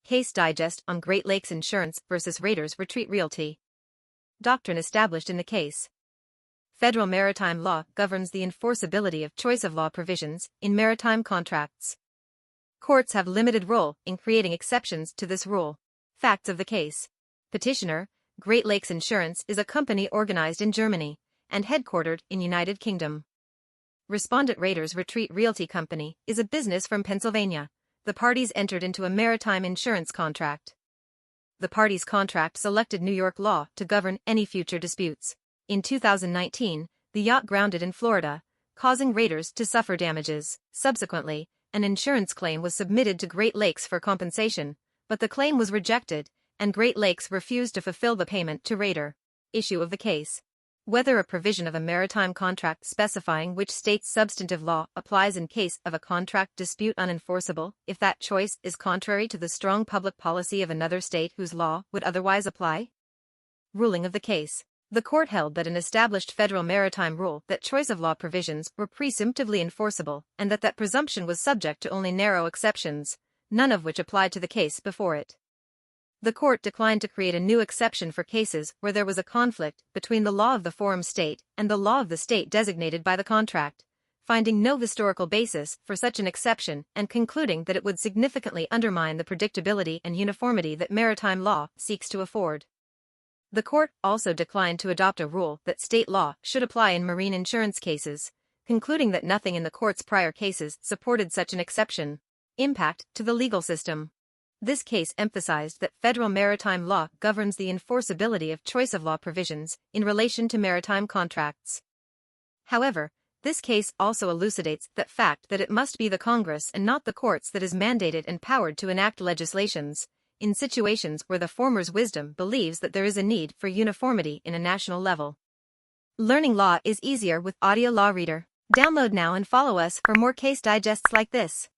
Case Digest on Great Lakes Insurance vs. Raiders Retreat Realty. Doctrine established in the case. Federal maritime law governs the enforceability of choice of law provisions in maritime contracts. Courts have limited role in creating exceptions to this rule. Facts of the case. Petitioner, Great Lakes Insurance is a company organized in Germany and headquartered in United Kingdom. Respondent Raiders Retreat Realty Company is a business from Pennsylvania. The parties entered into a maritime insurance contract. The parties' contract selected New York law to govern any future disputes. In 2019, the yacht grounded in Florida, causing Raiders to suffer damages. Subsequently, an insurance claim was submitted to Great Lakes for compensation, but the claim was rejected, and Great Lakes refused to fulfill the payment to Raider. Issue of the case. Whether a provision of a maritime contract specifying which state's substantive law applies in case of a contract dispute unenforceable if that choice is contrary to the strong public policy of another state whose law would otherwise apply. Ruling of the case. The court held that an established federal maritime rule that choice of law provisions were presumptively enforceable and that presumption was subject to only narrow exceptions, none of which applied to the case before it. The court declined to create a new exception for cases where there was a conflict between the law of the forum state and the law of the state designated by the contract, finding no historical basis for such an exception and concluding that it would significantly undermine the predictability and uniformity that maritime law seeks to afford. The court also declined to adopt a rule that state law should apply in marine insurance cases, concluding that nothing in the court's prior cases supported such an exception. Impact to the legal system. This case emphasized that federal maritime law governs the enforceability of choice of law provisions in relation to maritime contracts. However, this case also elucidates the fact that it must be the Congress and not the courts that is mandated and powered to enact legislations, in situations where the former's wisdom believes that there is a need for uniformity in a national level. Learning law is easier with Audio Law Reader. Download now and follow us for more case digests like this.